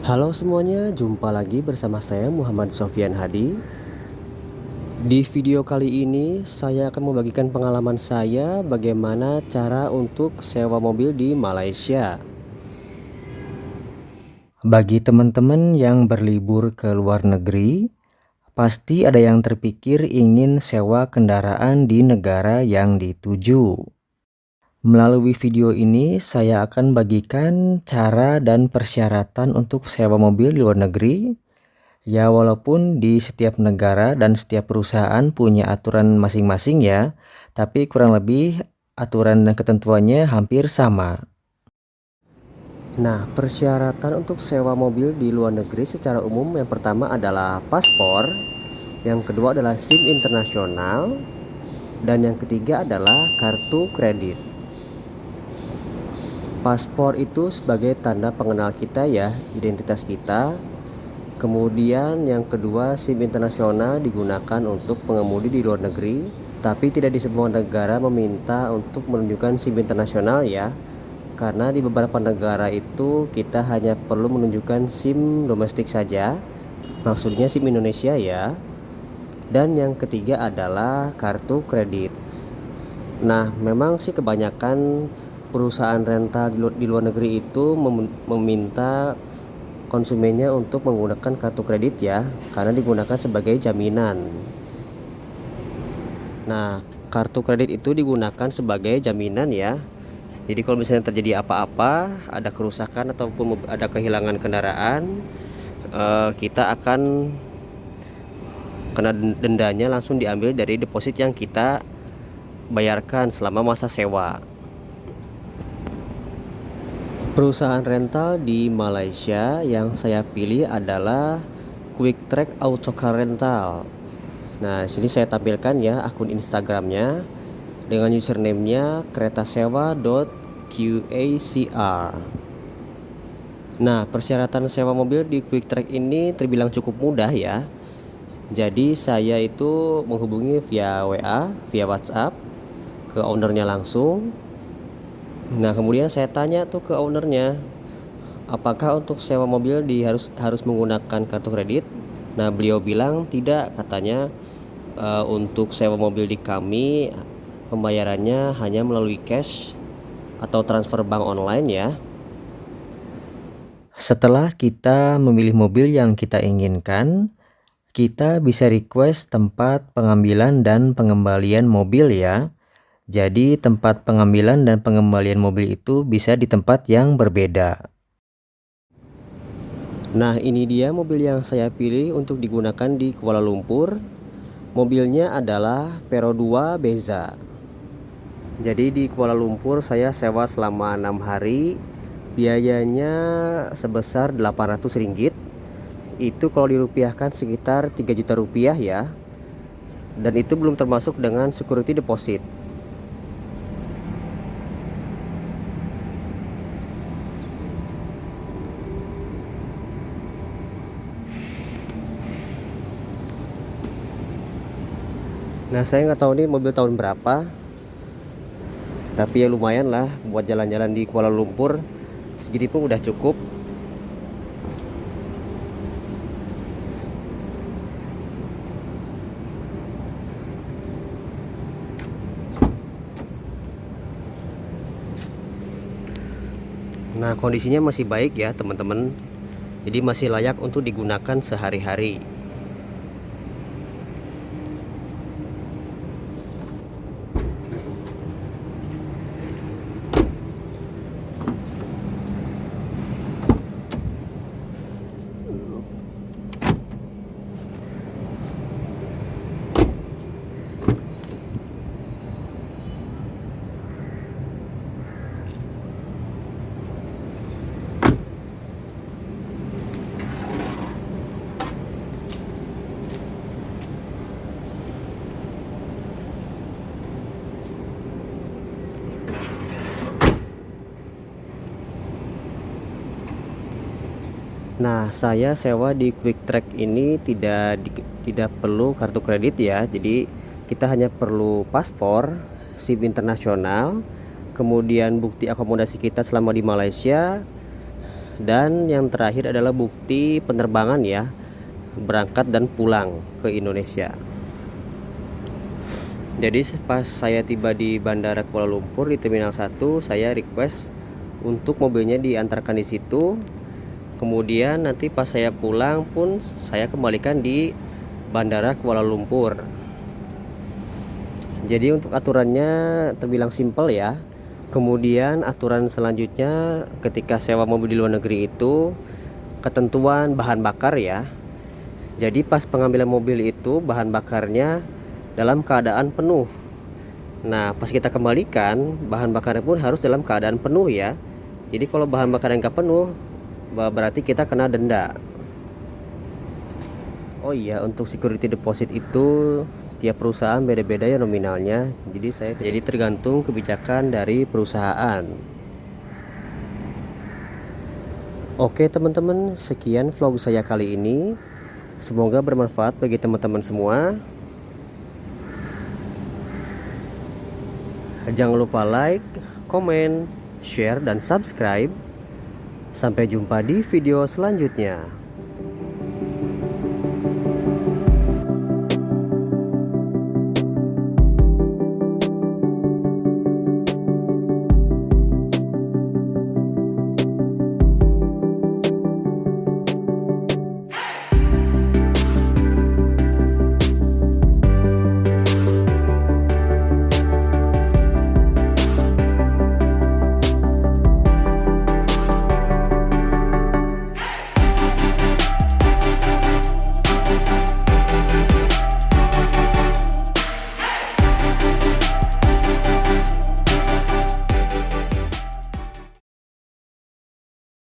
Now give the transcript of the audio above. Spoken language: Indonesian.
Halo semuanya, jumpa lagi bersama saya Muhammad Sofyan Hadi. Di video kali ini saya akan membagikan pengalaman saya bagaimana cara untuk sewa mobil di Malaysia. Bagi teman-teman yang berlibur ke luar negeri, pasti ada yang terpikir ingin sewa kendaraan di negara yang dituju. Melalui video ini saya akan bagikan cara dan persyaratan untuk sewa mobil di luar negeri. Ya, walaupun di setiap negara dan setiap perusahaan punya aturan masing-masing ya, tapi kurang lebih aturan dan ketentuannya hampir sama. Nah, persyaratan untuk sewa mobil di luar negeri secara umum yang pertama adalah paspor, yang kedua adalah SIM internasional, dan yang ketiga adalah kartu kredit. Paspor itu sebagai tanda pengenal kita ya, identitas kita. Kemudian yang kedua, SIM internasional digunakan untuk pengemudi di luar negeri, tapi tidak di semua negara meminta untuk menunjukkan SIM internasional ya. Karena di beberapa negara itu kita hanya perlu menunjukkan SIM domestik saja, maksudnya SIM Indonesia ya. Dan yang ketiga adalah kartu kredit. Nah, memang sih kebanyakan perusahaan rental di luar negeri itu meminta konsumennya untuk menggunakan kartu kredit ya, karena digunakan sebagai jaminan. Nah, kartu kredit itu digunakan sebagai jaminan ya. Jadi kalau misalnya terjadi apa-apa, ada kerusakan ataupun ada kehilangan kendaraan, kita akan kena dendanya langsung diambil dari deposit yang kita bayarkan selama masa sewa. Perusahaan rental di Malaysia yang saya pilih adalah Quick Track Autocar Rental. Nah, sini saya tampilkan ya akun Instagramnya dengan username-nya keretasewa.qacr. Nah, persyaratan sewa mobil di Quick Track ini terbilang cukup mudah ya. Jadi saya itu menghubungi via WA, via WhatsApp ke ownernya langsung. Nah, kemudian saya tanya tuh ke ownernya, apakah untuk sewa mobil harus menggunakan kartu kredit? Nah, beliau bilang tidak, katanya untuk sewa mobil di kami pembayarannya hanya melalui cash atau transfer bank online ya. Setelah kita memilih mobil yang kita inginkan, kita bisa request tempat pengambilan dan pengembalian mobil ya. Jadi tempat pengambilan dan pengembalian mobil itu bisa di tempat yang berbeda. Nah, ini dia mobil yang saya pilih untuk digunakan di Kuala Lumpur. Mobilnya adalah Pero 2 Beza. Jadi di Kuala Lumpur saya sewa selama 6 hari. Biayanya sebesar Rp800. Itu kalau dirupiahkan sekitar 3 juta rupiah ya. Dan itu belum termasuk dengan security deposit. Nah, saya nggak tahu nih mobil tahun berapa, tapi ya lumayan lah buat jalan-jalan di Kuala Lumpur. Segini pun udah cukup. Nah, kondisinya masih baik ya teman-teman. Jadi masih layak untuk digunakan sehari-hari. Nah, saya sewa di Quick Track ini tidak perlu kartu kredit ya. Jadi kita hanya perlu paspor, SIM internasional, kemudian bukti akomodasi kita selama di Malaysia, Dan yang terakhir adalah bukti penerbangan ya, berangkat dan pulang ke Indonesia. Jadi pas saya tiba di Bandara Kuala Lumpur di Terminal 1, saya request untuk mobilnya diantarkan di situ. Kemudian nanti pas saya pulang pun saya kembalikan di Bandara Kuala Lumpur. Jadi untuk aturannya terbilang simpel ya. Kemudian aturan selanjutnya ketika sewa mobil di luar negeri itu ketentuan bahan bakar ya. Jadi pas pengambilan mobil itu bahan bakarnya dalam keadaan penuh. Nah pas kita kembalikan bahan bakarnya pun harus dalam keadaan penuh ya. Jadi kalau bahan bakarnya nggak penuh berarti kita kena denda. Oh iya, untuk security deposit itu tiap perusahaan beda-beda ya nominalnya. Jadi tergantung kebijakan dari perusahaan. Oke teman-teman, sekian vlog saya kali ini. Semoga bermanfaat bagi teman-teman semua. Jangan lupa like, komen, share, dan subscribe. Sampai jumpa di video selanjutnya.